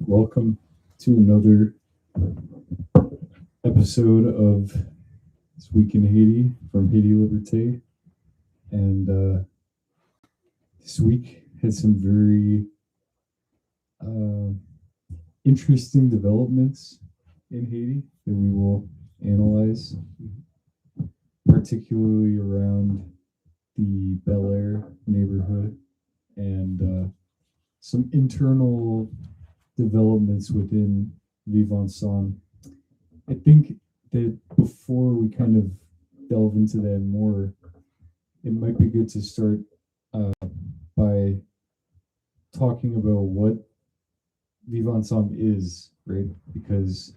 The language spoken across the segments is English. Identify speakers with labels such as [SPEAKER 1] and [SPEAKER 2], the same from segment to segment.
[SPEAKER 1] Welcome to another episode of This Week in Haiti from Haiti Liberté. And this week had some very uh, interesting developments in Haiti that we will analyze, particularly around the Belair neighborhood and some internal developments within Vivant Ensemble. I think that before we kind of delve into that more, it might be good to start uh, by talking about what Vivant Ensemble is, right? Because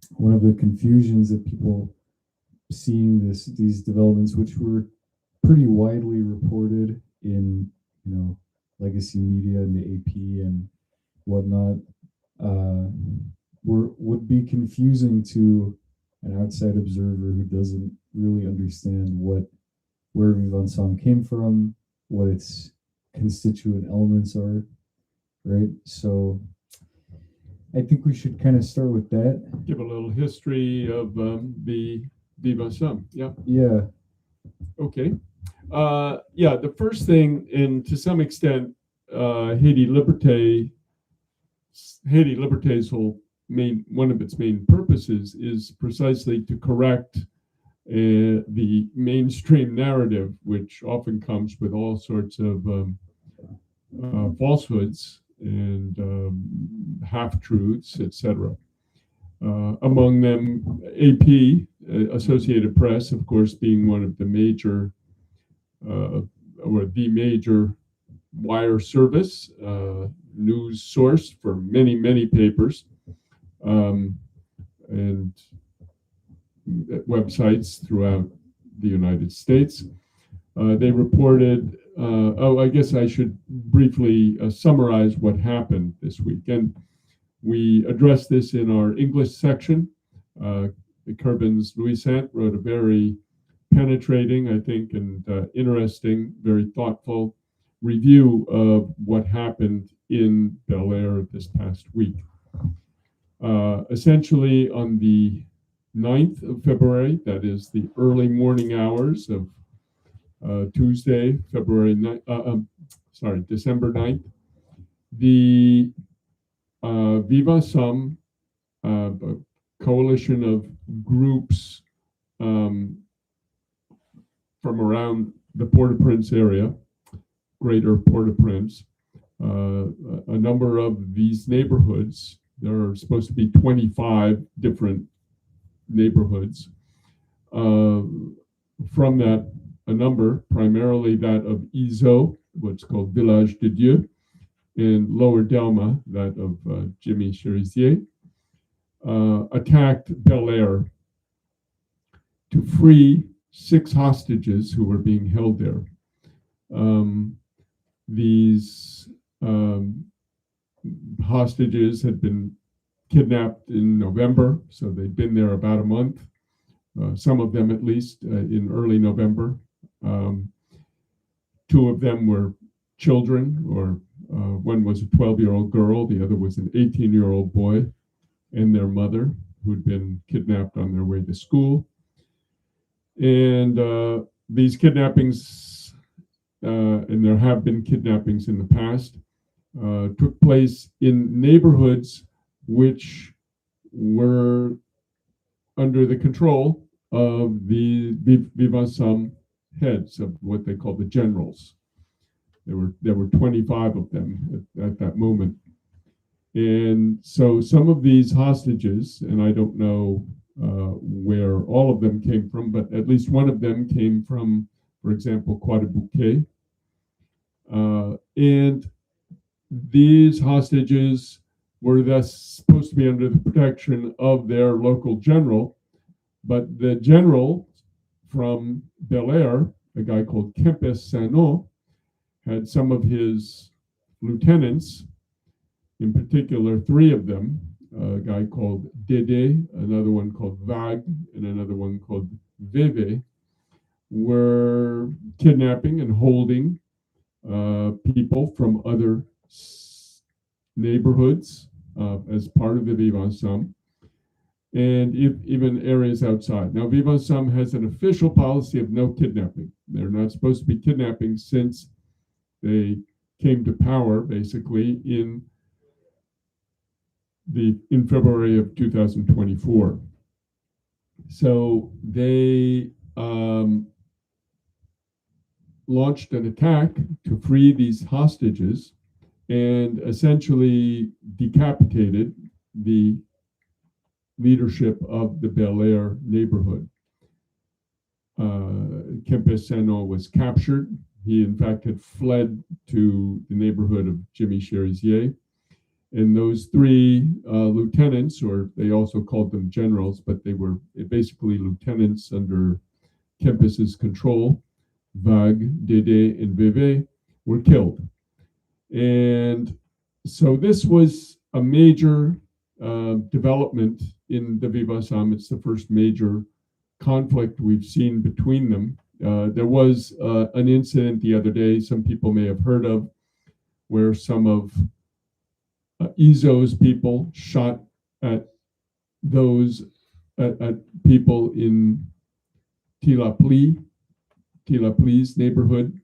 [SPEAKER 1] one of the confusions that people seeing these developments, which were pretty widely reported in legacy media and the AP and whatnot, uh, would be confusing to an outside observer who doesn't really understand where Vivant Ensemble came from, what its constituent elements are, right? So I think we should kind of start with that.
[SPEAKER 2] Give a little history of the Viva Sum. Yeah.
[SPEAKER 1] Yeah.
[SPEAKER 2] Okay. Yeah. The first thing, and to some extent, Haiti Liberté's one of its main purposes is precisely to correct the mainstream narrative, which often comes with all sorts of falsehoods and half truths, etc. Among them, AP, Associated Press, of course, being one of the major or the major wire service news source for many, many papers and websites throughout the United States. They reported, I guess I should briefly summarize what happened this week. And we addressed this in our English section. Kerbin's Louis Sant wrote a very penetrating, I think, and interesting, very thoughtful review of what happened in Belair this past week. Essentially, on the 9th of February, that is the early morning hours of Tuesday, December 9th, the Viva Sum, a coalition of groups from around the Port-au-Prince area, greater Port-au-Prince, a number of these neighborhoods. There are supposed to be 25 different neighborhoods. From that, a number, primarily that of Izo, what's called Village de Dieu, and Lower Delma, that of Jimmy Cherizier, attacked Belair to free 6 hostages who were being held there. These hostages had been kidnapped in November, so they'd been there about a month, some of them at least in early November. 2 of them were children, or one was a 12-year-old girl, the other was an 18-year-old boy, and their mother, who'd been kidnapped on their way to school. And these kidnappings, and there have been kidnappings in the past, took place in neighborhoods which were under the control of the Vivant Ensemble heads, of what they call the generals. There were 25 of them at that moment. And so some of these hostages, and I don't know where all of them came from, but at least one of them came from, for example, Croix-de-Bouquet. And these hostages were thus supposed to be under the protection of their local general, but the general from Belair, a guy called Kempes Sanon, had some of his lieutenants, in particular 3 of them, a guy called Dede, another one called Vague, and another one called Veve, were kidnapping and holding people from other neighborhoods as part of the Vivre Ensemble, and even areas outside. Now, Vivre Ensemble has an official policy of no kidnapping. They're not supposed to be kidnapping since they came to power, basically, in February of 2024. So they launched an attack to free these hostages and essentially decapitated the leadership of the Belair neighborhood. Kempeseno was captured. He, in fact, had fled to the neighborhood of Jimmy Cherizier. And those three lieutenants, or they also called them generals, but they were basically lieutenants under Kempes's control, Vague, Dede, and Veve, were killed. And so this was a major development in the Vivre Ensemble. It's the first major conflict we've seen between them. There was an incident the other day, some people may have heard of, where some of Izo's people shot at those at people in Tilapli's neighborhood,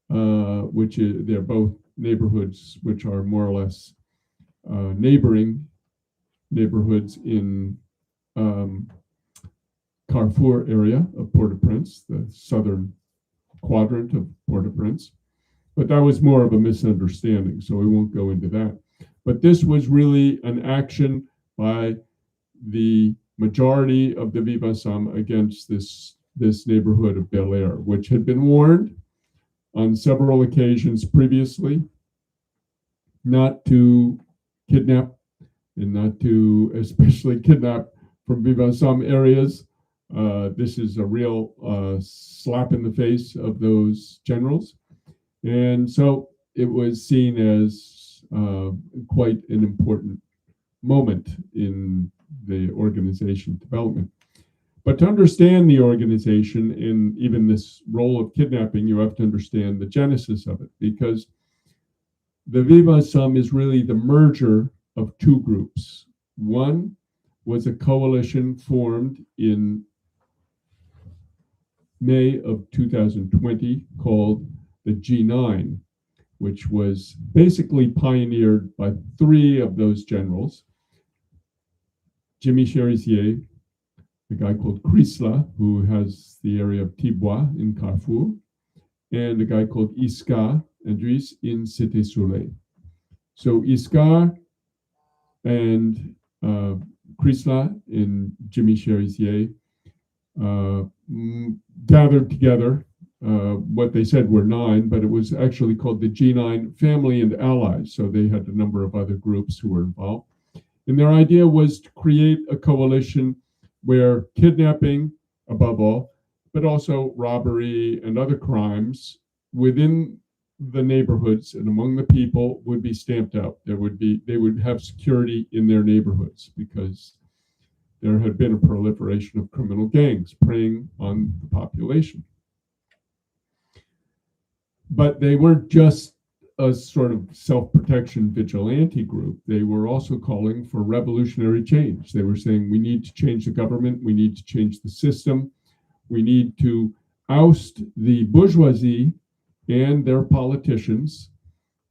[SPEAKER 2] which they're both neighborhoods which are more or less neighboring neighborhoods in Carrefour area of Port-au-Prince, the southern quadrant of Port-au-Prince. But that was more of a misunderstanding, so we won't go into that. But this was really an action by the majority of the Vivre Ensemble against this neighborhood of Belair, which had been warned on several occasions previously not to kidnap, and not to especially kidnap from Vivre Ensemble areas. This is a real slap in the face of those generals. And so it was seen as quite an important moment in the organization development. But to understand the organization and even this role of kidnapping, you have to understand the genesis of it, because the Vivre Ensemble is really the merger of two groups. One was a coalition formed in May of 2020 called the G9, which was basically pioneered by three of those generals: Jimmy Cherizier, a guy called Chrysla, who has the area of Tibois in Carrefour, and a guy called Iska Andris in Cité Soleil. So Iska and Chrysla and Jimmy Cherizier gathered together what they said were 9, but it was actually called the G9 Family and Allies. So they had a number of other groups who were involved. And their idea was to create a coalition where kidnapping, above all, but also robbery and other crimes within the neighborhoods and among the people would be stamped out. They would have security in their neighborhoods, because there had been a proliferation of criminal gangs preying on the population. But they weren't just a sort of self-protection vigilante group. They were also calling for revolutionary change. They were saying, we need to change the government, we need to change the system, we need to oust the bourgeoisie and their politicians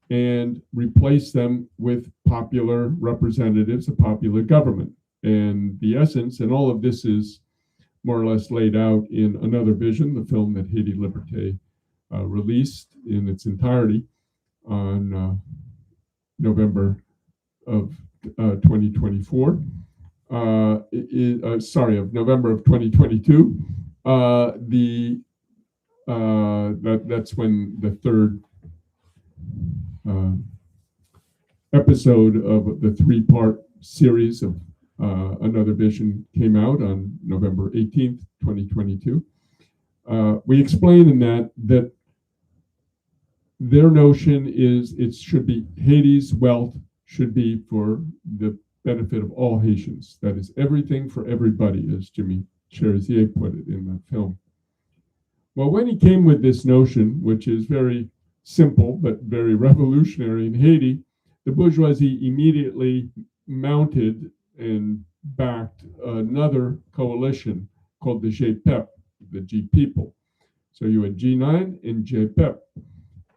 [SPEAKER 2] and replace them with popular representatives, a popular government. And the essence, and all of this is more or less laid out in Another Vision, the film that Haiti Liberté released in its entirety on November of 2024. Of November of 2022. That's when the third episode of the 3-part series of Another Vision came out on November 18th, 2022. We explain in that their notion is it should be Haiti's wealth should be for the benefit of all Haitians. That is everything for everybody, as Jimmy Cherizier put it in that film. Well, when he came with this notion, which is very simple but very revolutionary in Haiti, the bourgeoisie immediately mounted and backed another coalition called the GPEP, the G People. So you had G9 and GPEP,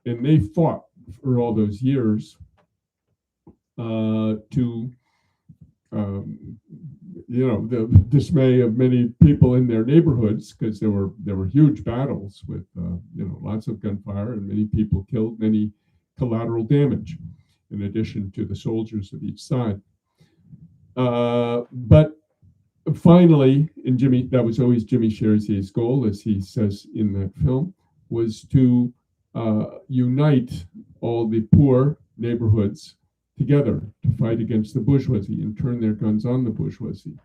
[SPEAKER 2] and they fought for all those years to the dismay of many people in their neighborhoods, because there were huge battles with lots of gunfire and many people killed, many collateral damage, in addition to the soldiers of each side. But finally, that was always Jimmy Cherizier's goal, as he says in that film, was to unite all the poor neighborhoods together to fight against the bourgeoisie and turn their guns on the bourgeoisie.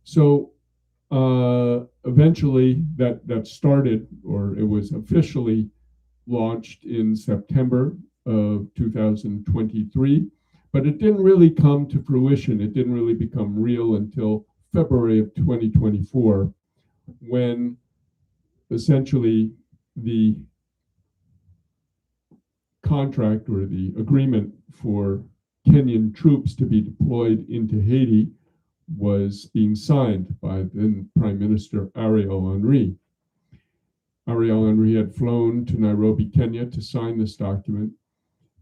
[SPEAKER 2] So eventually that started, or it was officially launched in September of 2023, but it didn't really come to fruition. It didn't really become real until February of 2024, when essentially the contract or the agreement for Kenyan troops to be deployed into Haiti was being signed by then Prime Minister Ariel Henry. Ariel Henry had flown to Nairobi, Kenya to sign this document.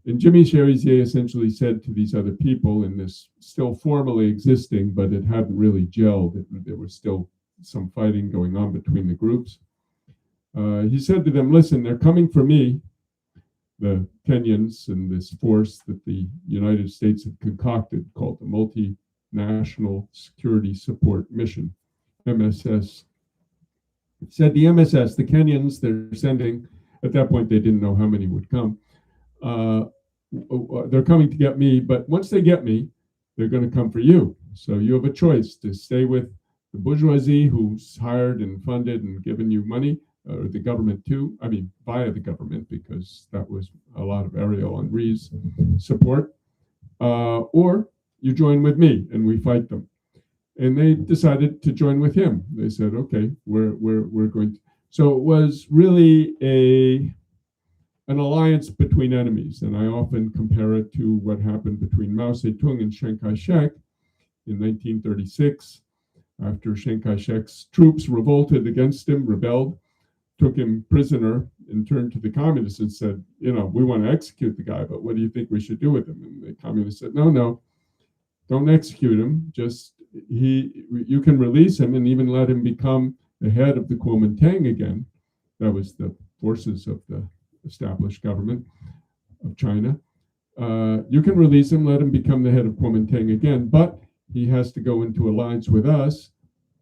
[SPEAKER 2] And Jimmy Cherizier essentially said to these other people, in this still formally existing, but it hadn't really gelled, there was still some fighting going on between the groups. He said to them, listen, they're coming for me, the Kenyans, and this force that the United States had concocted called the Multinational Security Support Mission, MSS. It said the MSS, the Kenyans, they're sending, at that point they didn't know how many would come. They're coming to get me, but once they get me, they're going to come for you. So you have a choice to stay with the bourgeoisie, who's hired and funded and given you money, or the government too. I mean, via the government, because that was a lot of Ariel Henry's support, or you join with me and we fight them. And they decided to join with him. They said, okay, we're going to. So it was really an alliance between enemies. And I often compare it to what happened between Mao Zedong and Chiang Kai-shek in 1936, after Chiang Kai-shek's troops revolted against him, rebelled, took him prisoner, and turned to the communists and said, we want to execute the guy, but what do you think we should do with him? And the communists said, no, don't execute him. Just you can release him and even let him become the head of the Kuomintang again. That was the forces of the established government of China. You can release him, let him become the head of Kuomintang again, but he has to go into alliance with us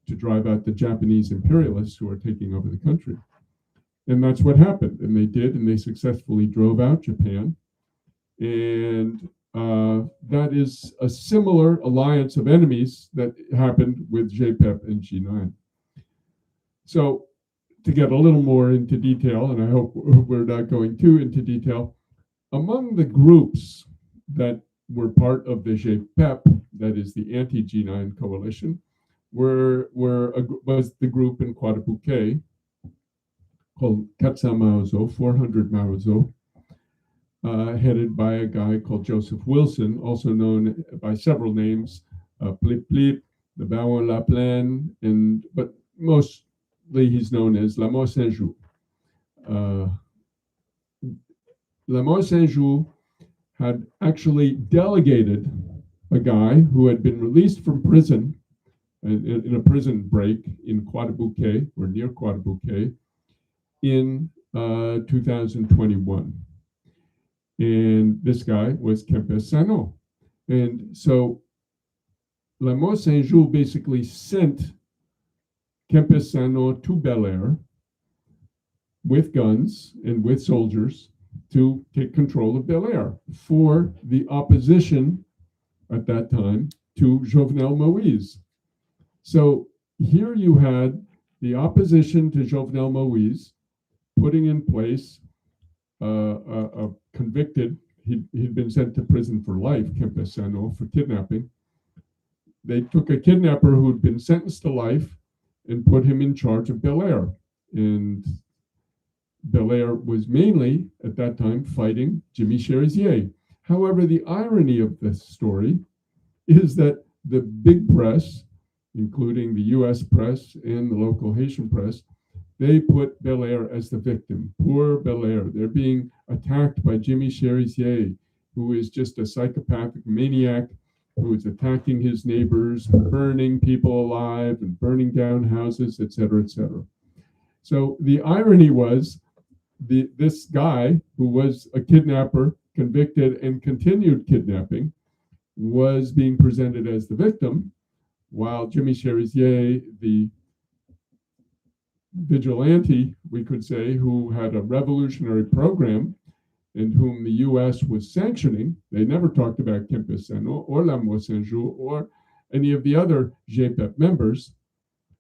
[SPEAKER 2] to drive out the Japanese imperialists who are taking over the country. And that's what happened. And they did, and they successfully drove out Japan. And that is a similar alliance of enemies that happened with JPEP and G9. So to get a little more into detail, and I hope we're not going too into detail, among the groups that were part of the JPEP, that is the anti-G9 coalition, was the group in Quadruple called Katsa Maozo, 400 Maozo, headed by a guy called Joseph Wilson, also known by several names, Plip Plip, the Baron La Plaine, but mostly he's known as La Mort Saint-Jou. La Mort Saint-Jou had actually delegated a guy who had been released from prison in a prison break in Quadruple or near Quadruple in 2021. And this guy was Kempes Sano. And so La Mort Saint-Jou basically sent Kempes Sano to Belair with guns and with soldiers to take control of Belair for the opposition at that time to Jovenel Moïse. So here you had the opposition to Jovenel Moïse putting in place a convicted, he'd been sent to prison for life, Kempes Sano, for kidnapping. They took a kidnapper who'd been sentenced to life and put him in charge of Belair. And Belair was mainly, at that time, fighting Jimmy Cherizier. However, the irony of this story is that the big press, including the US press and the local Haitian press, they put Belair as the victim. Poor Belair. They're being attacked by Jimmy Cherizier, who is just a psychopathic maniac who is attacking his neighbors, burning people alive and burning down houses, etc., etc. So the irony was this guy who was a kidnapper, convicted, and continued kidnapping was being presented as the victim, while Jimmy Cherizier, the vigilante, we could say, who had a revolutionary program and whom the U.S. was sanctioning. They never talked about Kempeseno or Lamour Saint-Jour or any of the other JPEP members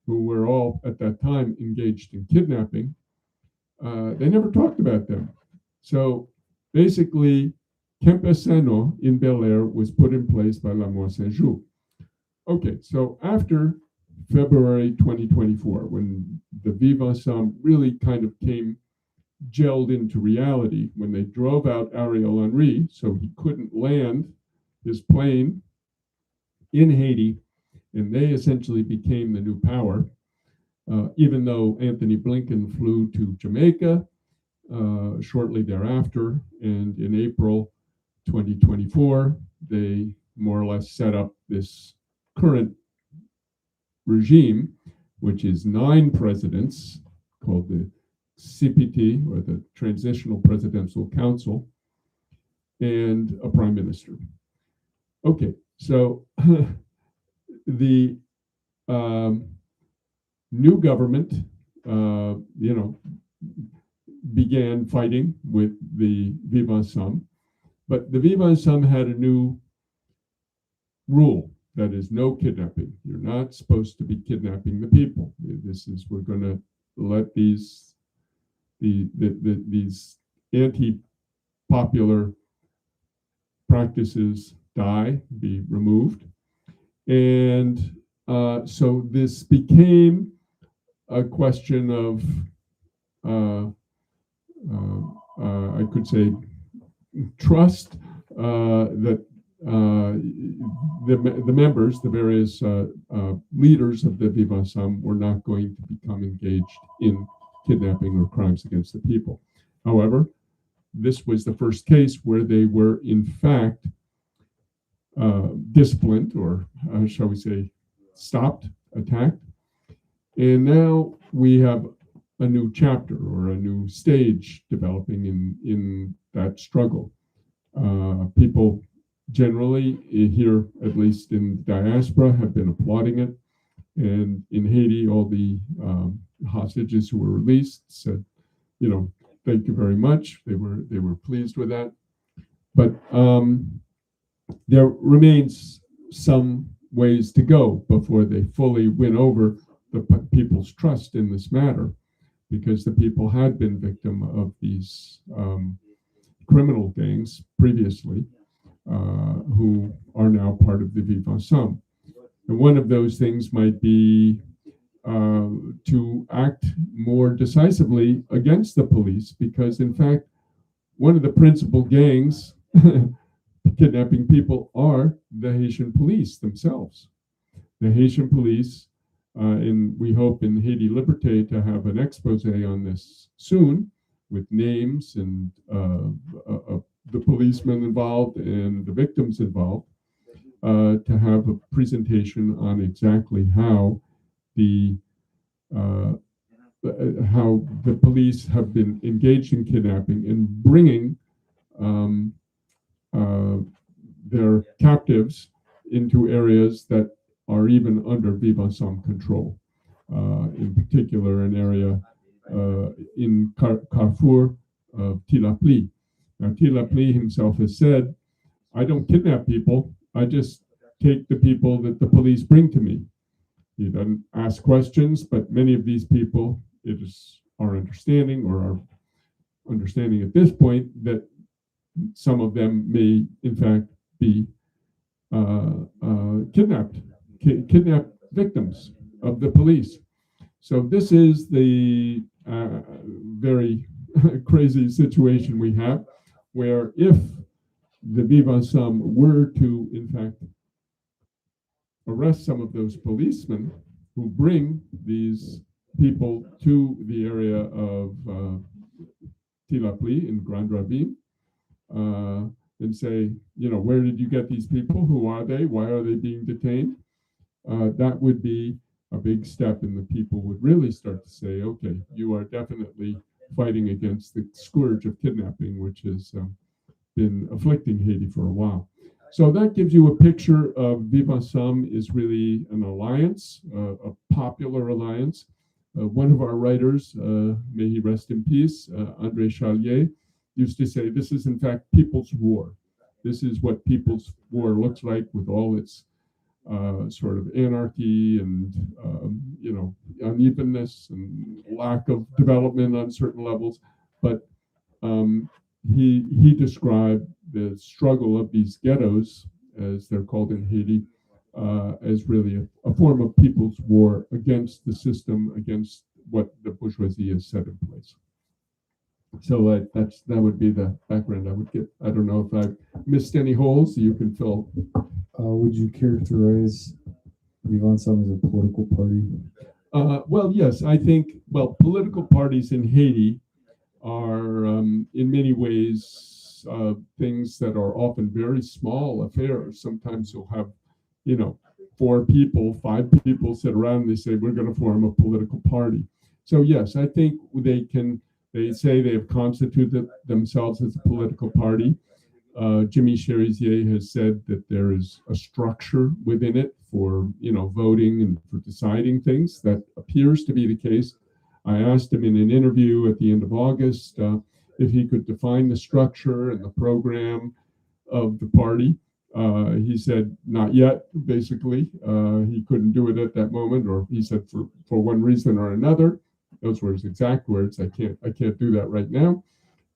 [SPEAKER 2] who were all at that time engaged in kidnapping. They never talked about them. So basically, Kempeseno in Belair was put in place by Lamour Saint-Jour. Okay, so after February 2024, when the Vivre Ensemble really kind of gelled into reality, when they drove out Ariel Henry so he couldn't land his plane in Haiti, and they essentially became the new power, even though Anthony Blinken flew to Jamaica shortly thereafter, and in April 2024, they more or less set up this current regime, which is 9 presidents, called the CPT, or the Transitional Presidential Council, and a prime minister. Okay, so the new government, began fighting with the Vivre Ensemble, but the Vivre Ensemble had a new rule. That is, no kidnapping. You're not supposed to be kidnapping the people. We're going to let these anti-popular practices die, be removed. And so this became a question of, I could say, trust that the members, the various leaders of the Vivre Ensemble, were not going to become engaged in kidnapping or crimes against the people. However, this was the first case where they were in fact disciplined, or shall we say, stopped, attacked. And now we have a new chapter or a new stage developing in that struggle. People generally here, at least in diaspora, have been applauding it. And in Haiti, all the hostages who were released said, thank you very much. They were pleased with that. But there remains some ways to go before they fully win over the people's trust in this matter, because the people had been victim of these criminal gangs previously, who are now part of the Vivre Ensemble. And one of those things might be to act more decisively against the police, because in fact, one of the principal gangs kidnapping people are the Haitian police themselves. The Haitian police, and we hope in Haiti Liberté to have an expose on this soon, with names and the policemen involved and the victims involved, to have a presentation on exactly how the police have been engaged in kidnapping and bringing their captives into areas that are even under Vivre Ensemble control. In particular, an area in Carrefour of Tilapli. Now, Tilapli himself has said, I don't kidnap people, I just take the people that the police bring to me. He doesn't ask questions, but many of these people, it is our understanding, or our understanding at this point, that some of them may in fact be kidnapped victims of the police. So this is the very crazy situation we have, where if the Vivant Ensemble were to, in fact, arrest some of those policemen who bring these people to the area of Tilapli in Grand Ravine, and say, where did you get these people? Who are they? Why are they being detained? That would be a big step, and the people would really start to say, okay, you are definitely fighting against the scourge of kidnapping, which has been afflicting Haiti for a while. So that gives you a picture of Vivant Ensemble is really an alliance, a popular alliance. One of our writers, may he rest in peace, André Charlier, used to say, this is in fact people's war. This is what people's war looks like, with all its sort of anarchy and unevenness and lack of development on certain levels. But he described the struggle of these ghettos, as they're called in Haiti, as really a form of people's war against the system, against what the bourgeoisie has set in place. So that would be the background I would give. I don't know if I've missed any holes you can fill.
[SPEAKER 1] Would you characterize Vivant Ensemble as a political party?
[SPEAKER 2] Well, yes, I think, political parties in Haiti are in many ways things that are often very small affairs. Sometimes you'll have, 4 people, 5 people sit around and they say, we're going to form a political party. So yes, I think they say they have constituted themselves as a political party. Jimmy Cherizier has said that there is a structure within it for, voting and for deciding things. That appears to be the case. I asked him in an interview at the end of August if he could define the structure and the program of the party. He said, not yet, basically. He couldn't do it at that moment, or he said for one reason or another. Those were his exact words. I can't do that right now.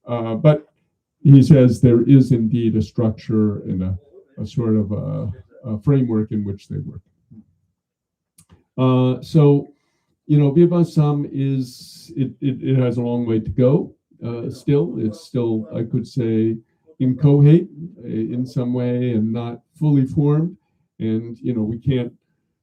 [SPEAKER 2] But he says there is indeed a structure and a sort of a framework in which they work. So, Vivant Ensemble it has a long way to go. Still, it's still, I could say, inchoate in some way and not fully formed. And we can't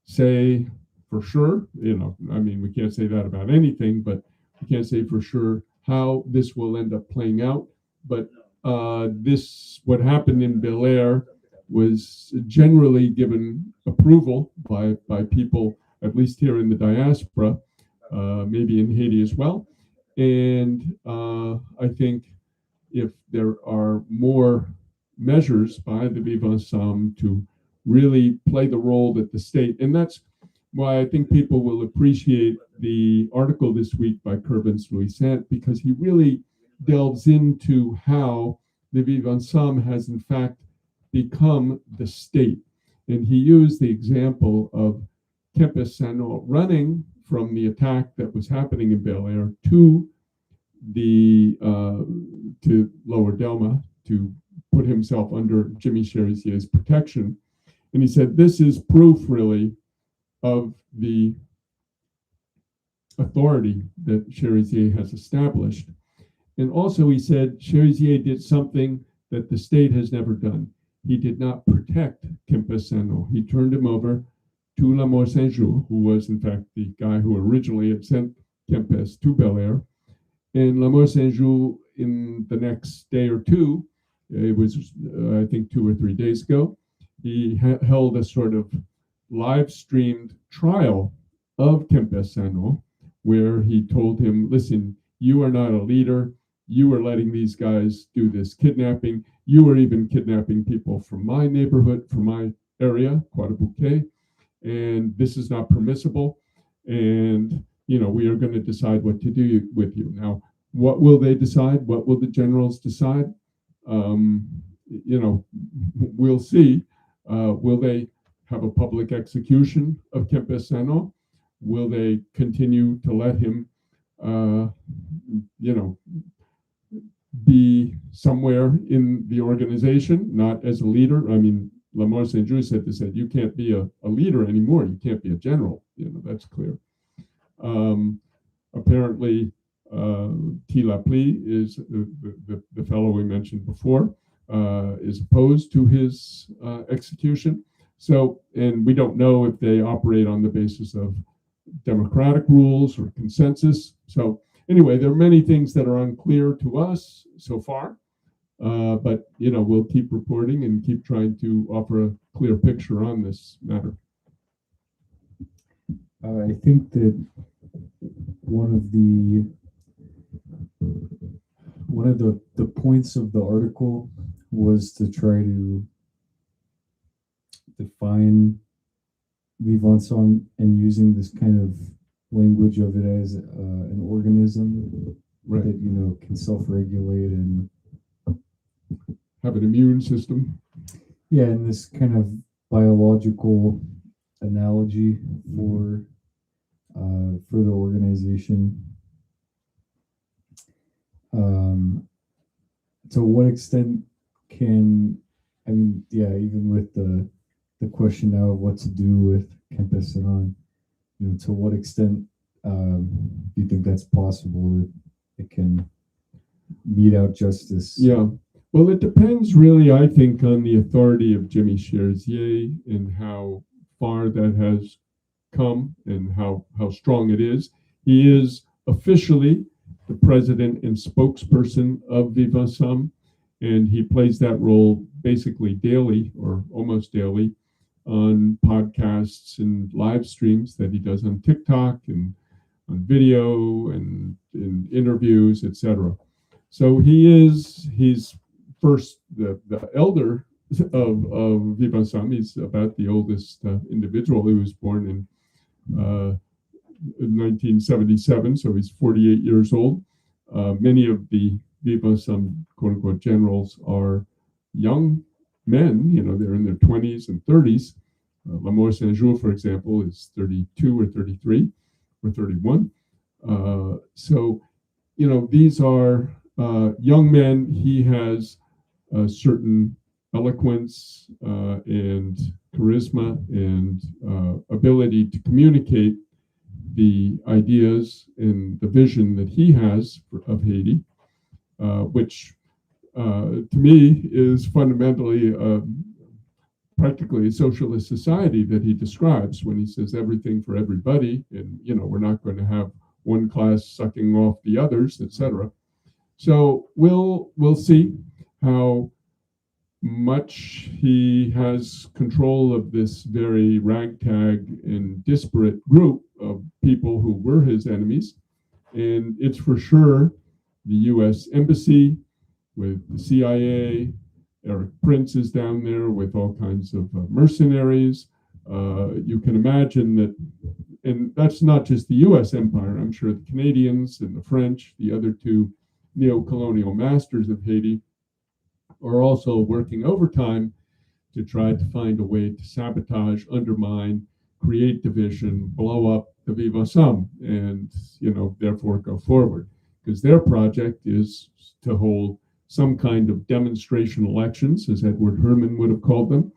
[SPEAKER 2] say for sure. We can't say that about anything, but we can't say for sure how this will end up playing out. But what happened in Belair was generally given approval by people, at least here in the diaspora, maybe in Haiti as well. And I think if there are more measures by the Vivant Ensemble to really play the role that the state, and that's why I think people will appreciate the article this week by Kervins Louisant, because he really delves into how the Vivant Ensemble has in fact become the state. And he used the example of Kempis Sano running from the attack that was happening in Belair to Lower Delma to put himself under Jimmy Cherizier's protection. And he said, this is proof really of the authority that Cherizier has established. And also he said Cherizier did something that the state has never done. He did not protect Kempis Sano. He turned him over to L'Amour Saint-Just, who was in fact the guy who originally had sent Kempis to Belair. And L'Amour Saint-Just, in the next day or two, it was I think 2 or 3 days ago, he held a sort of live streamed trial of Kempis Sano, where he told him, listen, you are not a leader. You are letting these guys do this kidnapping. You are even kidnapping people from my neighborhood, from my area, Quadabouquet, and this is not permissible. And, we are going to decide what to do with you. Now, what will they decide? What will the generals decide? We'll see. Will they have a public execution of Kempis Sano? Will they continue to let him, be somewhere in the organization, not as a leader? I mean, L'Amour Saint-Just said, you can't be a leader anymore. You can't be a general. That's clear. Apparently, Tilapli is the fellow we mentioned before, is opposed to his execution. So, and we don't know if they operate on the basis of democratic rules or consensus. So, anyway, there are many things that are unclear to us so far. But we'll keep reporting and keep trying to offer a clear picture on this matter.
[SPEAKER 1] I think that one of the points of the article was to try to define vivre ensemble and using this kind of language of it as an organism that can self-regulate and
[SPEAKER 2] have an immune system.
[SPEAKER 1] Yeah, and this kind of biological analogy for the organization. To what extent can even with the question now of what to do with Campesinan, to what extent do you think that's possible that it can mete out justice?
[SPEAKER 2] Yeah. Well, it depends really, I think, on the authority of Jimmy Cherzier and how far that has come and how strong it is. He is officially the president and spokesperson of Vivre Ensemble, and he plays that role basically daily or almost daily on podcasts and live streams that he does on TikTok and on video and in interviews, etc. So he's first the elder of Vivre Ensemble. He's about the oldest individual. He was born in 1977, so he's 48 years old. Many of the Vivre Ensemble, quote unquote, generals are young men. They're in their 20s and 30s. L'Amour Saint-Jour, for example, is 32 or 33 or 31. So, these are young men. He has a certain eloquence and charisma and ability to communicate the ideas and the vision that he has of Haiti, which to me is fundamentally practically a socialist society that he describes when he says everything for everybody, and we're not going to have one class sucking off the others, etc. So we'll see how much he has control of this very ragtag and disparate group of people who were his enemies. And it's for sure the U.S. Embassy with the CIA. Eric Prince is down there with all kinds of mercenaries. You can imagine that, and that's not just the U.S. empire. I'm sure the Canadians and the French, the other two neo-colonial masters of Haiti, are also working overtime to try to find a way to sabotage, undermine, create division, blow up the Vivre Ensemble, and therefore go forward. Because their project is to hold some kind of demonstration elections, as Edward Herman would have called them,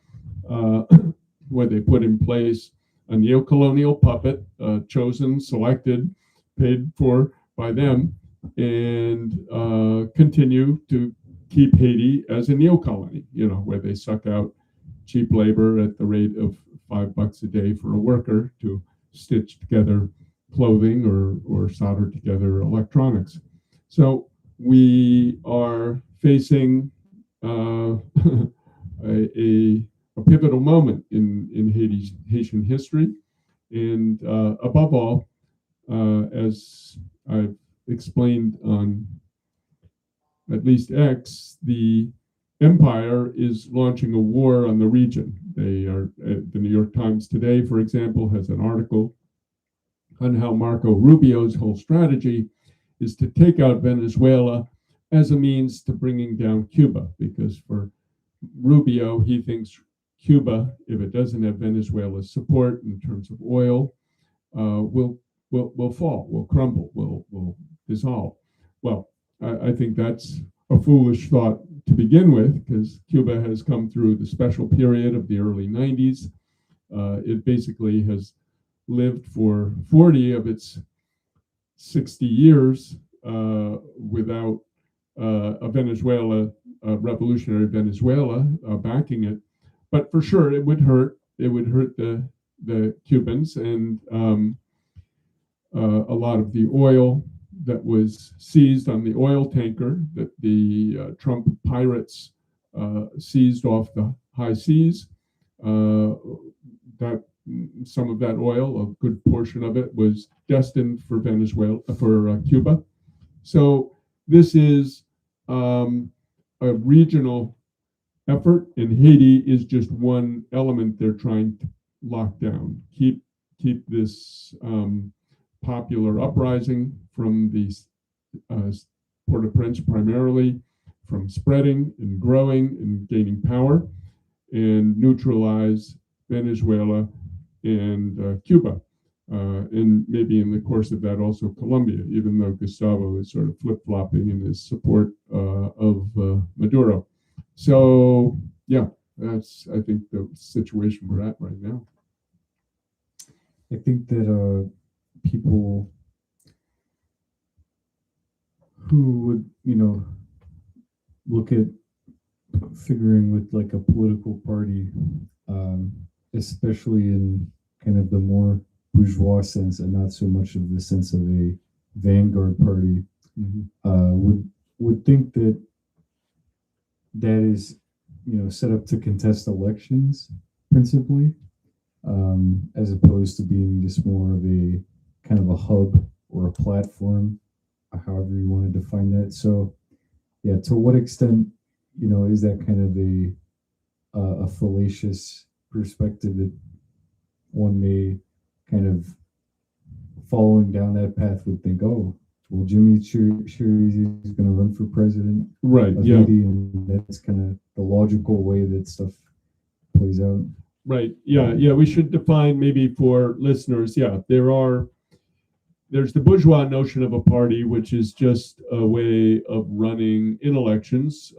[SPEAKER 2] where they put in place a neo-colonial puppet, chosen, selected, paid for by them, and continue to keep Haiti as a neo-colony, where they suck out cheap labor at the rate of $5 a day for a worker to stitch together clothing or solder together electronics. So we are facing a pivotal moment in Haitian history. And above all, as I've explained on at least X, the empire is launching a war on the region. They are, the New York Times today, for example, has an article on how Marco Rubio's whole strategy is to take out Venezuela as a means to bringing down Cuba, because for Rubio, he thinks Cuba, if it doesn't have Venezuela's support in terms of oil, will fall, will crumble, will dissolve. Well, I think that's a foolish thought to begin with, because Cuba has come through the special period of the early 90s. It basically has lived for 40 of its 60 years without a Venezuela revolutionary Venezuela backing it. But for sure, it would hurt. It would hurt the Cubans, and a lot of the oil that was seized on the oil tanker that the Trump pirates seized off the high seas. That some of that oil, a good portion of it, was destined for Venezuela, for Cuba. So this is a regional effort, and Haiti is just one element they're trying to lock down. Keep this popular uprising from the Port-au-Prince primarily from spreading and growing and gaining power, and neutralize Venezuela and Cuba. And maybe in the course of that also Colombia, even though Gustavo is sort of flip-flopping in his support of Maduro. So yeah, that's, I think, the situation we're at right now.
[SPEAKER 1] I think that people who would, look at figuring with like a political party, especially in kind of the more bourgeois sense and not so much of the sense of a vanguard party, would think that is, set up to contest elections principally, as opposed to being just more of a kind of a hub or a platform, however you want to define that. So, yeah, to what extent, is that kind of a fallacious perspective that one may kind of following down that path would think, oh, well, Jimmy sure is going to run for president,
[SPEAKER 2] right?
[SPEAKER 1] Of
[SPEAKER 2] Yeah,
[SPEAKER 1] Haiti, and that's kind of the logical way that stuff plays out.
[SPEAKER 2] right. Yeah. We should define maybe for listeners. Yeah, there's the bourgeois notion of a party, which is just a way of running in elections,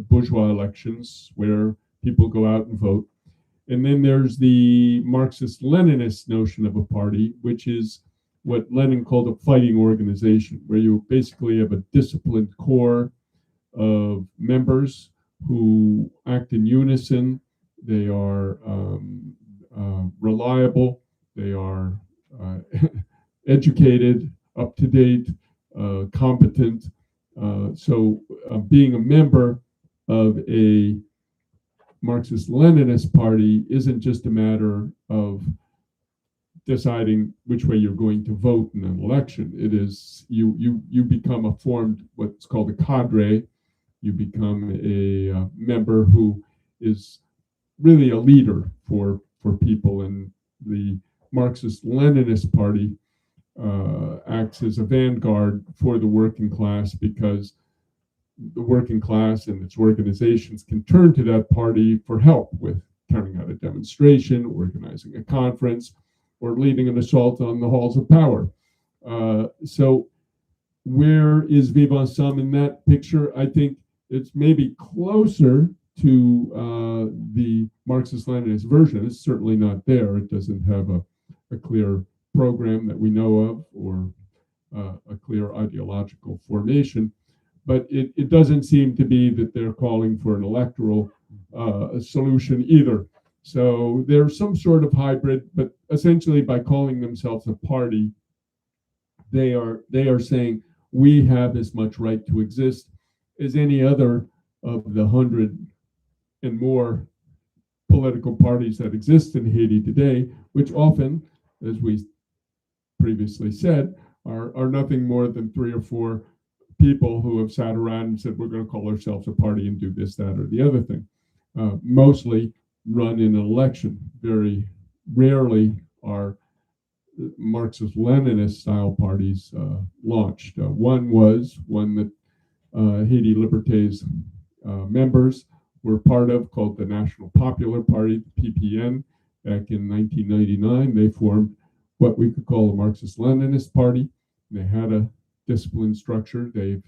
[SPEAKER 2] bourgeois elections, where people go out and vote. And then there's the Marxist-Leninist notion of a party, which is what Lenin called a fighting organization, where you basically have a disciplined core of members who act in unison. They are reliable. They are educated, up to date, competent. So being a member of a Marxist-Leninist party isn't just a matter of deciding which way you're going to vote in an election. It is you become a formed, what's called a cadre. You become a member who is really a leader for people, and the Marxist-Leninist party acts as a vanguard for the working class, because the working class and its organizations can turn to that party for help with carrying out a demonstration, organizing a conference, or leading an assault on the halls of power. So where is Vivre Ensemble in that picture? I think it's maybe closer to the Marxist-Leninist version. It's certainly not there. It doesn't have a clear program that we know of, or a clear ideological formation. But it doesn't seem to be that they're calling for an electoral solution either. So there's some sort of hybrid, but essentially by calling themselves a party, they are saying we have as much right to exist as any other of the 100 and more political parties that exist in Haiti today, which often, as we previously said, are nothing more than 3 or 4 people who have sat around and said, we're going to call ourselves a party and do this, that, or the other thing. Mostly run in an election. Very rarely are Marxist-Leninist style parties launched. One that Haiti Liberté's members were part of, called the National Popular Party, the PPN. Back in 1999, they formed what we could call a Marxist-Leninist party. They had a disciplined structure. They've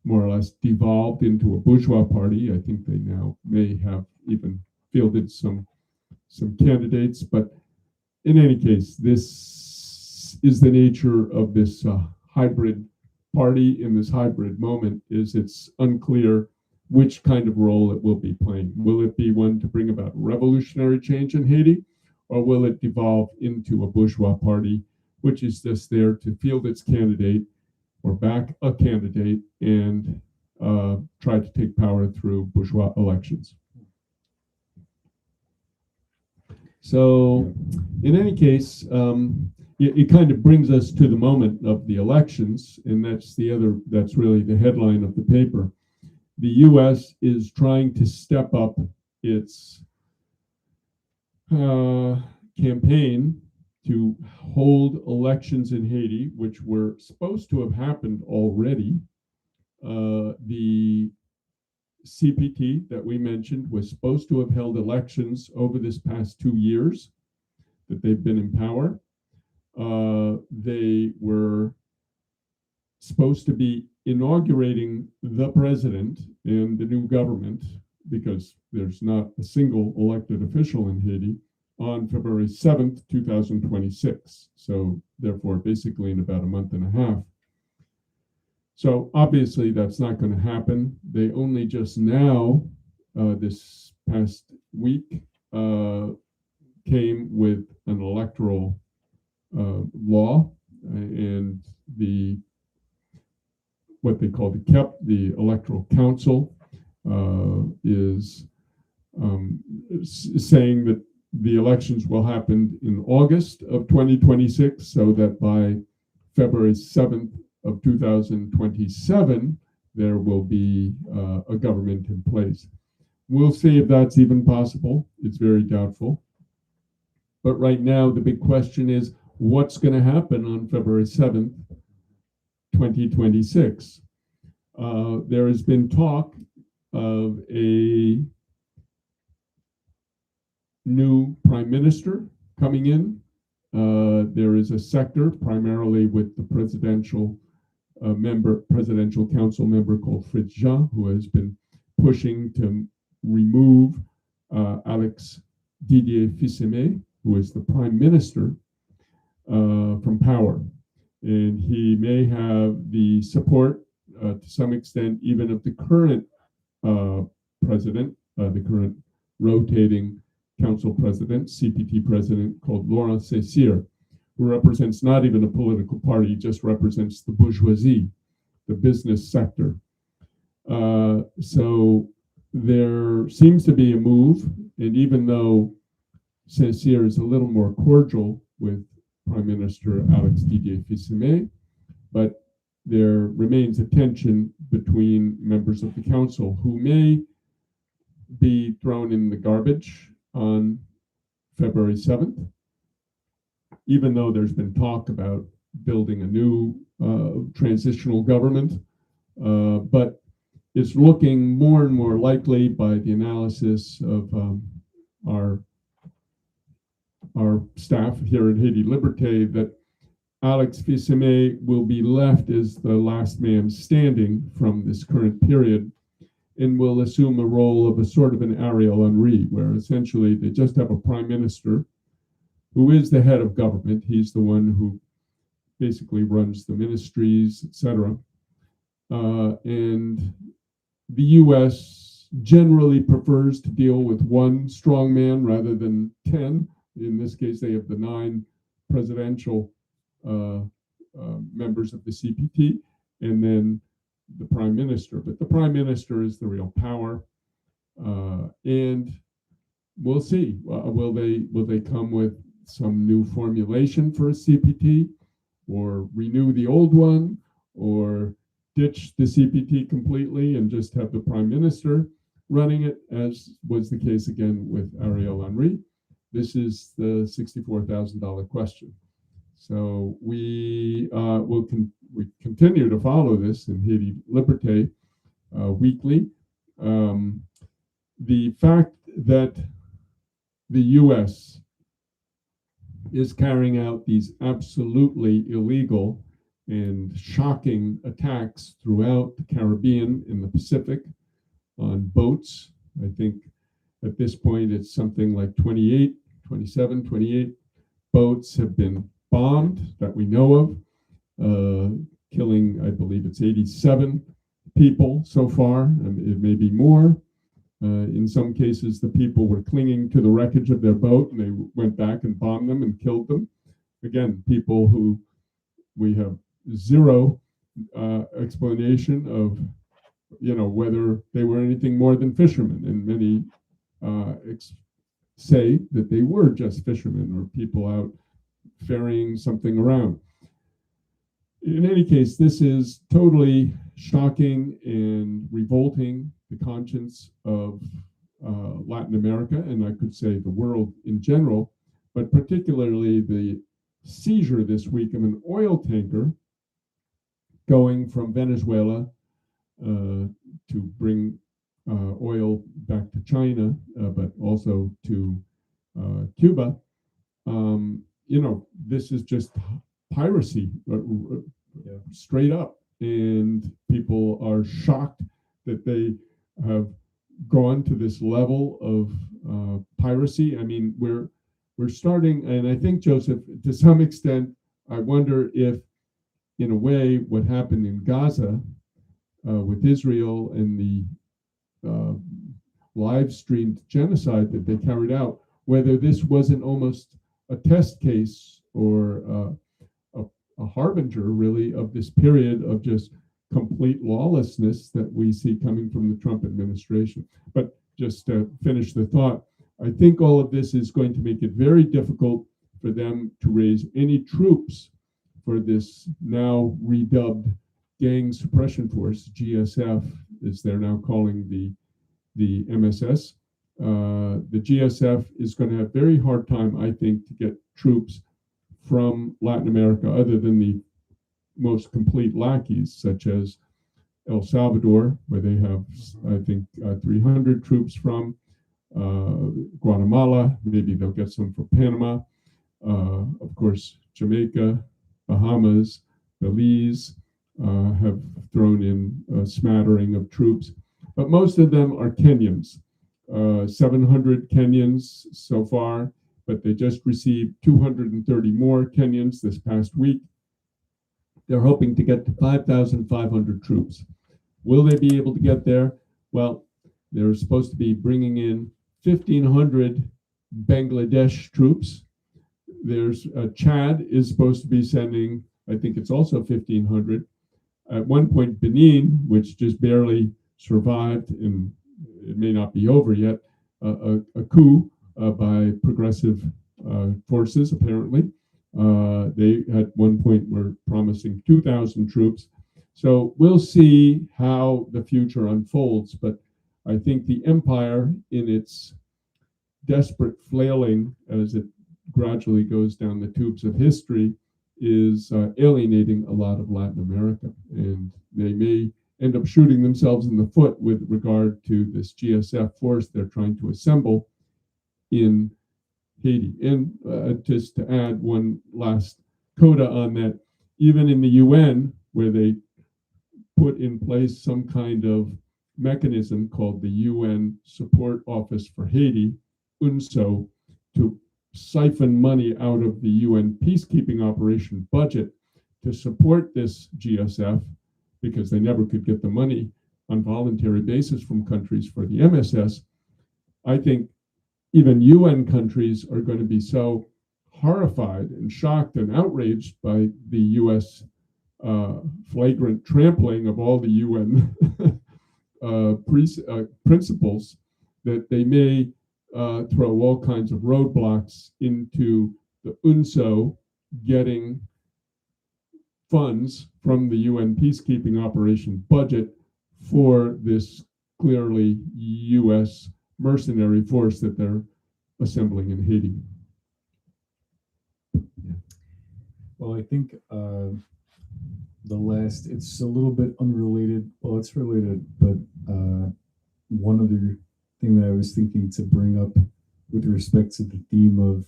[SPEAKER 2] more or less devolved into a bourgeois party. I think they now may have even fielded some candidates. But in any case, this is the nature of this hybrid party in this hybrid moment. Is it's unclear which kind of role it will be playing. Will it be one to bring about revolutionary change in Haiti, or will it devolve into a bourgeois party, which is just there to field its candidate or back a candidate and try to take power through bourgeois elections? So, in any case, it kind of brings us to the moment of the elections, and that's really the headline of the paper. The U.S. is trying to step up its campaign to hold elections in Haiti, which were supposed to have happened already. The CPT that we mentioned was supposed to have held elections over this past 2 years that they've been in power. They were supposed to be inaugurating the president and the new government, because there's not a single elected official in Haiti, on February 7th, 2026. So therefore, basically in about a month and a half. So obviously that's not going to happen. They only just now, this past week, came with an electoral law, and what they call the KEP, the Electoral Council, is saying that the elections will happen in August of 2026, so that by February 7th of 2027, there will be a government in place. We'll see if that's even possible. It's very doubtful. But right now, the big question is, what's going to happen on February 7th, 2026? There has been talk of a new prime minister coming in. There is a sector, primarily with the presidential council member called Fritz Jean, who has been pushing to remove Alex Didier Fils-Aimé, who is the prime minister, from power. And he may have the support, to some extent, even of the current president, the current rotating council president, CPT president, called Laurent Cécile, who represents not even a political party, just represents the bourgeoisie, the business sector. So there seems to be a move, and even though Cécile is a little more cordial with Prime Minister Alex Didier Fils-Aimé, but there remains a tension between members of the council who may be thrown in the garbage on February 7th, even though there's been talk about building a new transitional government. But it's looking more and more likely by the analysis of our staff here at Haiti Liberté that Alex Fils-Aimé will be left as the last man standing from this current period, and will assume a role of a sort of an Ariel Henry, where essentially they just have a prime minister who is the head of government. He's the one who basically runs the ministries, etc. And the U.S. generally prefers to deal with one strong man rather than 10. In this case, they have the 9 presidential members of the CPT, and then the prime minister. But the prime minister is the real power, and we'll see. Will they come with some new formulation for a CPT, or renew the old one, or ditch the CPT completely and just have the prime minister running it, as was the case again with Ariel Henry? This is the $64,000 question. So we continue to follow this in Haiti Liberté weekly. The fact that the U.S. is carrying out these absolutely illegal and shocking attacks throughout the Caribbean and the Pacific on boats. I think at this point it's something like 28 boats have been bombed that we know of, killing, I believe it's 87 people so far, and it may be more. In some cases, the people were clinging to the wreckage of their boat and they went back and bombed them and killed them. Again, people who we have zero explanation of, whether they were anything more than fishermen. And many say that they were just fishermen or people out ferrying something around. In any case, this is totally shocking and revolting the conscience of Latin America, and I could say the world in general, but particularly the seizure this week of an oil tanker going from Venezuela to bring oil back to China, but also to Cuba. This is just piracy, straight up, and people are shocked that they have gone to this level of piracy. I mean, we're starting, and I think, Joseph, to some extent, I wonder if, in a way, what happened in Gaza with Israel and the live-streamed genocide that they carried out, whether this wasn't almost a test case or a harbinger, really, of this period of just complete lawlessness that we see coming from the Trump administration. But just to finish the thought, I think all of this is going to make it very difficult for them to raise any troops for this now redubbed Gang Suppression Force, GSF, as they're now calling the MSS. The GSF is going to have a very hard time, I think, to get troops from Latin America, other than the most complete lackeys, such as El Salvador, where they have, I think, 300 troops from, Guatemala, maybe they'll get some from Panama, of course, Jamaica, Bahamas, Belize have thrown in a smattering of troops, but most of them are Kenyans. 700 Kenyans so far, but they just received 230 more Kenyans this past week. They're hoping to get to 5,500 troops. Will they be able to get there? Well, they're supposed to be bringing in 1,500 Bangladesh troops. There's Chad is supposed to be sending, I think it's also 1,500. At one point, Benin, which just barely survived, and it may not be over yet, a coup by progressive forces, apparently. They at one point were promising 2,000 troops. So we'll see how the future unfolds. But I think the empire, in its desperate flailing as it gradually goes down the tubes of history, is alienating a lot of Latin America. And they may end up shooting themselves in the foot with regard to this GSF force they're trying to assemble in Haiti. And just to add one last coda on that, even in the UN, where they put in place some kind of mechanism called the UN Support Office for Haiti, UNSO, to siphon money out of the UN peacekeeping operation budget to support this GSF, because they never could get the money on voluntary basis from countries for the MSS. I think even UN countries are going to be so horrified and shocked and outraged by the US flagrant trampling of all the UN principles that they may throw all kinds of roadblocks into the UNSO getting funds from the UN peacekeeping operation budget for this clearly US mercenary force that they're assembling in Haiti.
[SPEAKER 1] Well, I think the last, it's a little bit unrelated. Well, it's related, but one other thing that I was thinking to bring up with respect to the theme of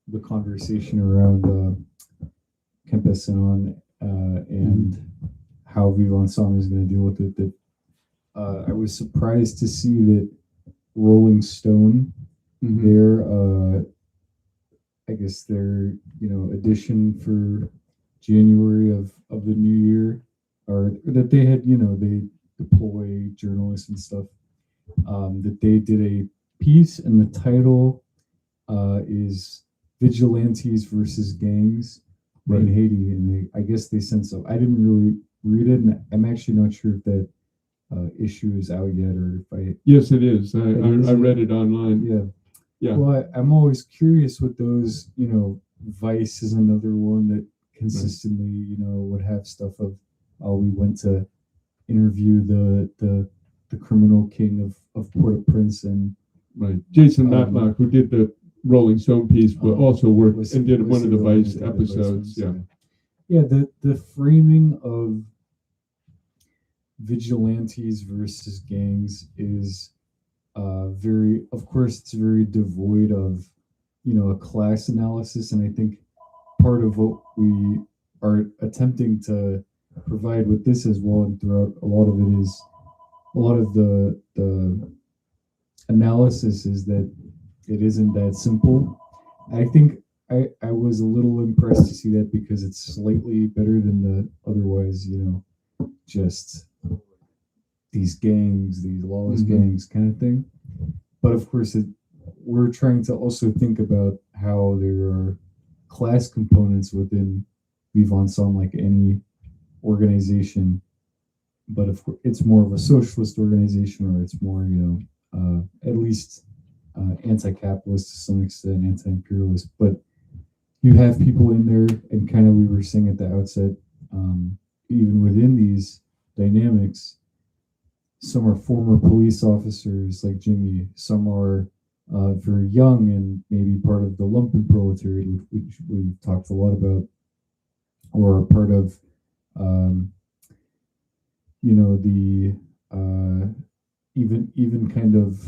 [SPEAKER 1] the conversation around Campesino and how Vivant San is going to deal with it, that I was surprised to see that Rolling Stone, their I guess their edition for January of the new year, or that they had, they deploy journalists and stuff. That they did a piece, and the title is "Vigilantes versus Gangs
[SPEAKER 2] Right.
[SPEAKER 1] in Haiti," and I guess they sent some. I didn't really read it, and I'm actually not sure if that issue is out yet, or if I.
[SPEAKER 2] Yes, it is.
[SPEAKER 1] is,
[SPEAKER 2] I read it online.
[SPEAKER 1] Yeah.
[SPEAKER 2] Yeah.
[SPEAKER 1] Well, I'm always curious with those. Vice is another one that consistently, would have stuff of, oh, we went to interview the criminal king of Port-au-Prince, and
[SPEAKER 2] Right. Jason Matlock, who did the Rolling Stone piece, but also worked and did one of the Vice episodes. Yeah.
[SPEAKER 1] Yeah. The framing of vigilantes versus gangs is very, of course, it's very devoid of, a class analysis. And I think part of what we are attempting to provide with this as well, and throughout a lot of it, is a lot of the analysis is that it isn't that simple. I think I was a little impressed to see that, because it's slightly better than the otherwise, just these gangs, these lawless gangs kind of thing. But of course, we're trying to also think about how there are class components within Vivant Ensemble, like any organization. But of course, it's more of a socialist organization, or it's more, at least anti-capitalist to some extent, anti-imperialist. But you have people in there, and kind of we were saying at the outset, even within these dynamics, some are former police officers like Jimmy, some are very young and maybe part of the lumpen proletariat, which we've talked a lot about, or part of, the even kind of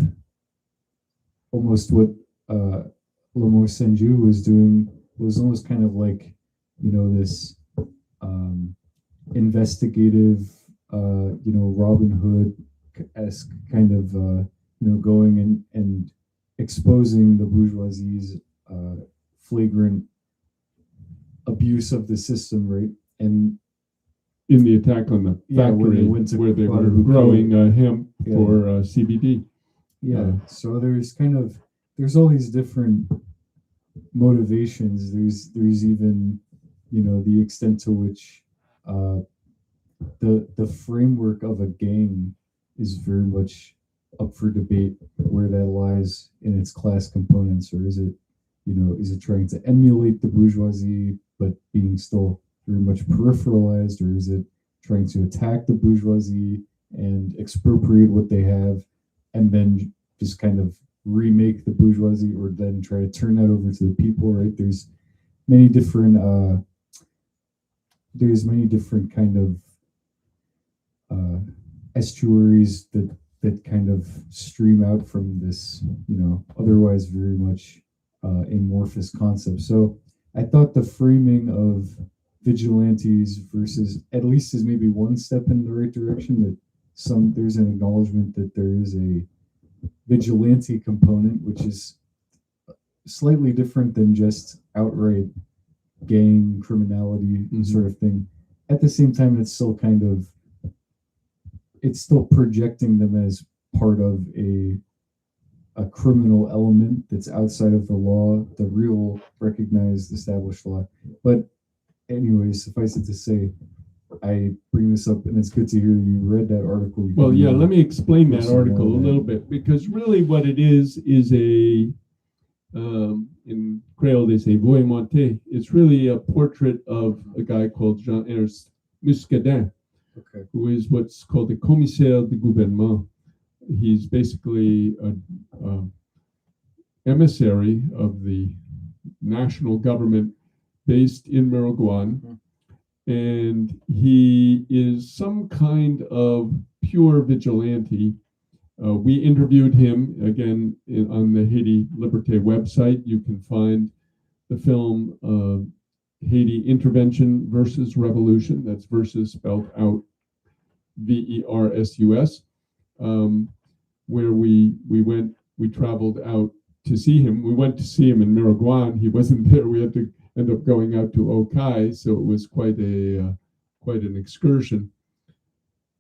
[SPEAKER 1] almost what Lamo Senju was doing, was almost kind of like, this investigative, Robin Hood-esque kind of, going and exposing the bourgeoisie's flagrant abuse of the system, right? And
[SPEAKER 2] in the attack on the factory where they were growing hemp for CBD.
[SPEAKER 1] Yeah. So there's all these different motivations. There's even, the extent to which the framework of a gang is very much up for debate, where that lies in its class components, or is it trying to emulate the bourgeoisie but being still very much peripheralized, or is it trying to attack the bourgeoisie and expropriate what they have, and then just kind of remake the bourgeoisie, or then try to turn that over to the people, right? There's many different kind of estuaries that kind of stream out from this, otherwise very much amorphous concept. So I thought the framing of vigilantes versus, at least, is maybe one step in the right direction, that there's an acknowledgement that there is a vigilante component, which is slightly different than just outright gang criminality sort of thing. At the same time, it's still projecting them as part of a criminal element that's outside of the law, the real recognized established law. But anyways, suffice it to say, I bring this up, and it's good to hear you read that article.
[SPEAKER 2] Well, yeah, let me explain that article a little bit, because really what it is a, in Creole they say voix montée. It's really a portrait of a guy called Jean-Ernest Muscadin, who is what's called the commissaire de gouvernement. He's basically an emissary of the national government based in Miraguan, and he is some kind of pure vigilante. We interviewed him again on the Haiti Liberté website. You can find the film Haiti Intervention versus Revolution. That's versus spelled out VERSUS, where we traveled out to see him. We went to see him in Miraguan. He wasn't there. We had to end up going out to Okai, so it was quite an excursion.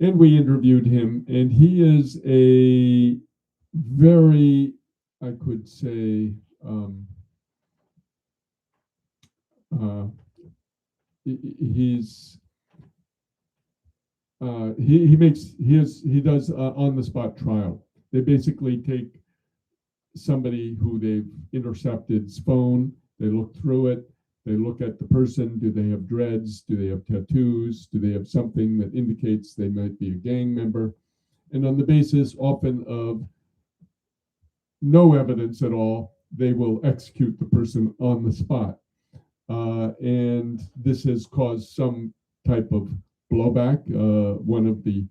[SPEAKER 2] and we interviewed him, and he is a very, I could say, he's he does on the spot trial. They basically take somebody who they've intercepted's phone, they look through it, they look at the person. Do they have dreads? Do they have tattoos? Do they have something that indicates they might be a gang member? And on the basis often of no evidence at all, they will execute the person on the spot. And this has caused some type of blowback. One of the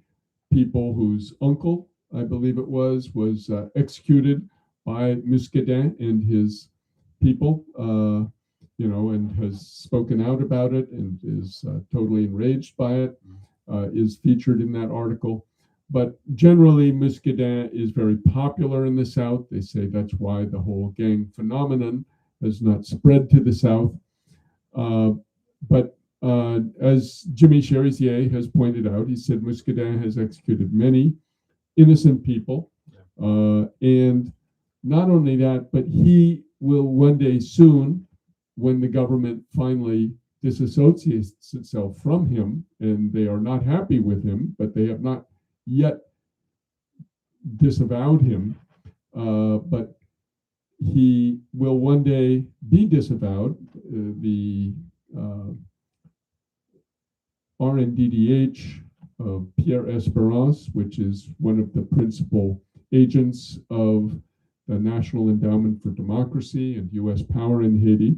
[SPEAKER 2] people whose uncle, I believe it was executed by Muscadin and his people, and has spoken out about it and is totally enraged by it, is featured in that article. But generally, Muscadin is very popular in the South. They say that's why the whole gang phenomenon has not spread to the South. But as Jimmy Cherizier has pointed out, he said Muscadin has executed many innocent people. And not only that, but he will one day soon, when the government finally disassociates itself from him, and they are not happy with him, but they have not yet disavowed him, but he will one day be disavowed. The RNDDH of Pierre Esperance, which is one of the principal agents of the National Endowment for Democracy and U.S. power in Haiti,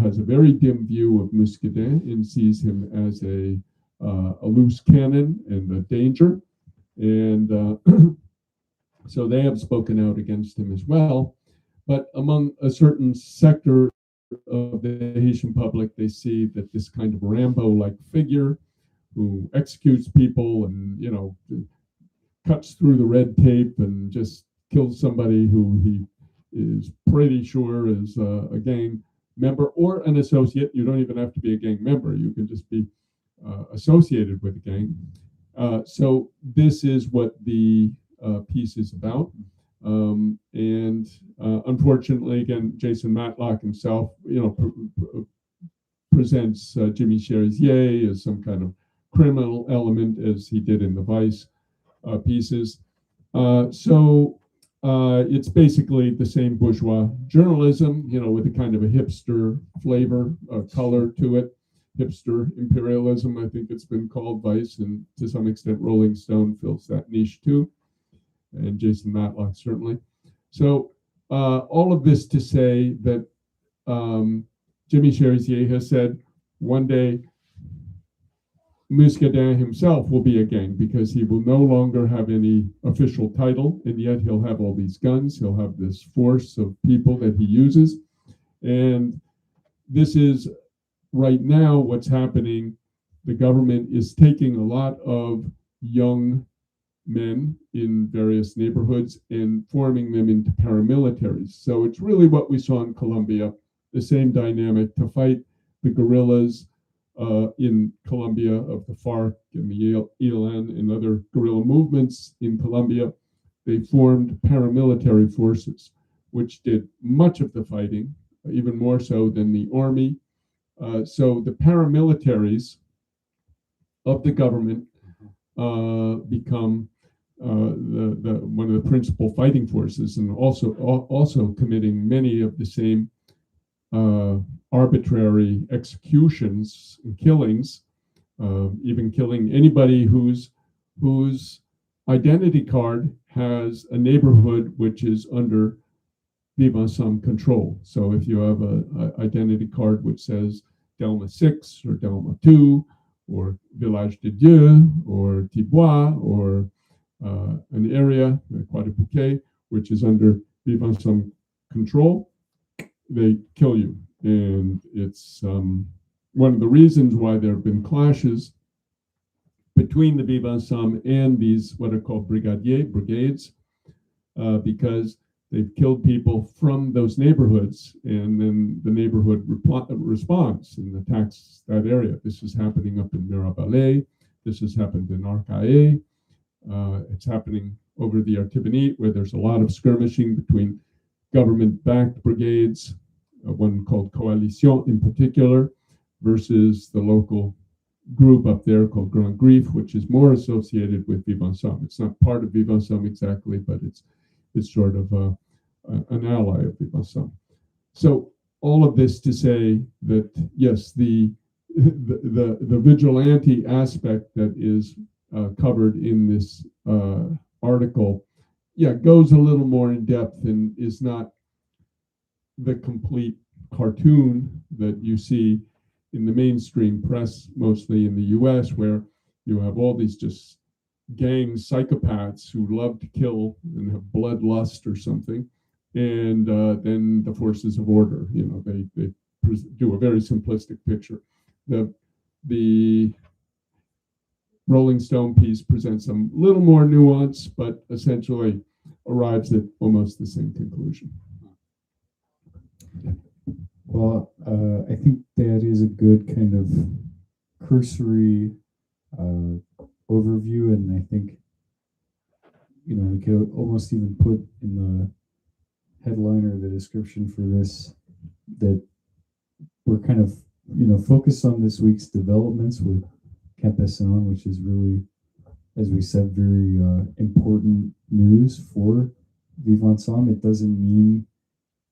[SPEAKER 2] has a very dim view of Muscadin and sees him as a loose cannon and a danger. And so they have spoken out against him as well. But among a certain sector of the Haitian public, they see that this kind of Rambo-like figure who executes people and, cuts through the red tape and just kills somebody who he is pretty sure is a gang member or an associate. You don't even have to be a gang member. You can just be associated with a gang. So this is what the piece is about. And unfortunately, again, Jason Matlock himself, presents Jimmy Cherizier as some kind of criminal element, as he did in the Vice pieces. So it's basically the same bourgeois journalism, with a kind of a hipster flavor, color to it. Hipster imperialism, I think it's been called. Vice, and to some extent Rolling Stone fills that niche too, and Jason Matlock certainly. So all of this to say that Jimmy Cherizier has said one day Muscadin himself will be a gang, because he will no longer have any official title, and yet he'll have all these guns, he'll have this force of people that he uses. And this is right now what's happening. The government is taking a lot of young men in various neighborhoods and forming them into paramilitaries. So it's really what we saw in Colombia, the same dynamic to fight the guerrillas in Colombia of the FARC and the ELN and other guerrilla movements in Colombia. They formed paramilitary forces, which did much of the fighting, even more so than the army. So the paramilitaries of the government become one of the principal fighting forces, and also committing many of the same arbitrary executions and killings, even killing anybody whose identity card has a neighborhood which is under Vivre Ensemble control. So if you have an identity card which says Delma 6 or Delma 2 or Village de Dieu or Tibois or an area, Quadruplique, which is under Vivre Ensemble control, they kill you. And it's one of the reasons why there have been clashes between the Vivre Ensemble and these what are called brigades, because they've killed people from those neighborhoods, and then the neighborhood responds and attacks that area. This is happening up in Mirabale. This has happened in Arcae. It's happening over the Artibonite, where there's a lot of skirmishing between government-backed brigades, one called Coalition in particular, versus the local group up there called Grand Griffe, which is more associated with Vivre Ensemble. It's not part of Vivre Ensemble exactly, but it's sort of an ally of Vivre Ensemble. So all of this to say that yes, the vigilante aspect that is covered in this article, goes a little more in depth and is not the complete cartoon that you see in the mainstream press, mostly in the US, where you have all these just gang psychopaths who love to kill and have bloodlust or something. And then the forces of order, they do a very simplistic picture. The Rolling Stone piece presents a little more nuance, but essentially arrives at almost the same conclusion.
[SPEAKER 1] Well, I think that is a good kind of cursory overview, and I think we could almost even put in the headline or the description for this that we're kind of focused on this week's developments with Campesson, which is really, as we said, very important news for Vivre Ensemble. It doesn't mean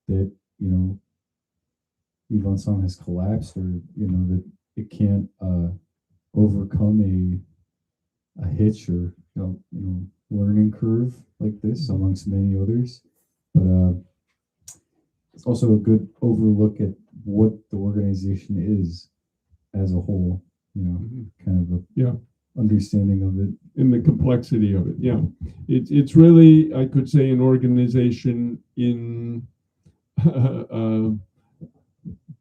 [SPEAKER 1] that Vivre Ensemble has collapsed, or that it can't overcome a hitch or learning curve like this, amongst many others. But it's also a good overlook at what the organization is as a whole. Kind of a understanding of it,
[SPEAKER 2] in the complexity of it. It's really, I could say, an organization in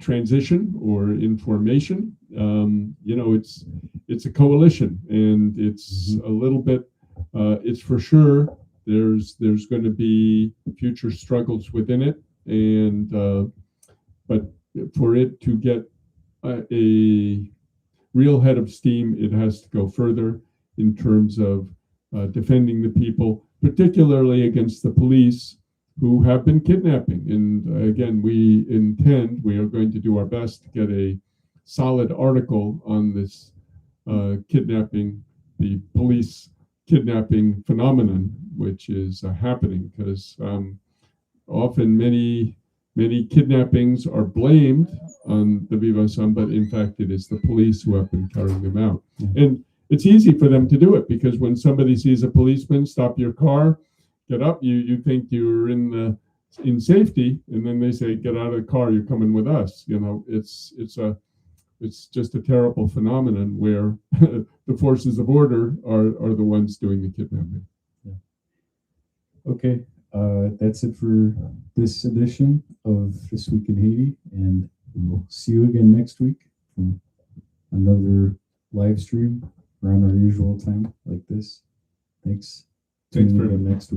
[SPEAKER 2] transition or in formation. It's a coalition, and it's a little bit. It's for sure there's going to be future struggles within it, and but for it to get a real head of steam, it has to go further in terms of defending the people, particularly against the police who have been kidnapping. And again, we are going to do our best to get a solid article on this kidnapping, the police kidnapping phenomenon, which is happening, because often many kidnappings are blamed on the Vivre Ensemble, but in fact it is the police who have been carrying them out. And it's easy for them to do it, because when somebody sees a policeman stop your car, get up, you think you're in safety, and then they say, get out of the car, you're coming with us. It's just a terrible phenomenon where the forces of order are the ones doing the kidnapping.
[SPEAKER 1] Okay. That's it for this edition of This Week in Haiti, and we'll see you again next week from another live stream around our usual time like this. Thanks.
[SPEAKER 2] Thanks
[SPEAKER 1] Tune in
[SPEAKER 2] very
[SPEAKER 1] again
[SPEAKER 2] much.
[SPEAKER 1] next week.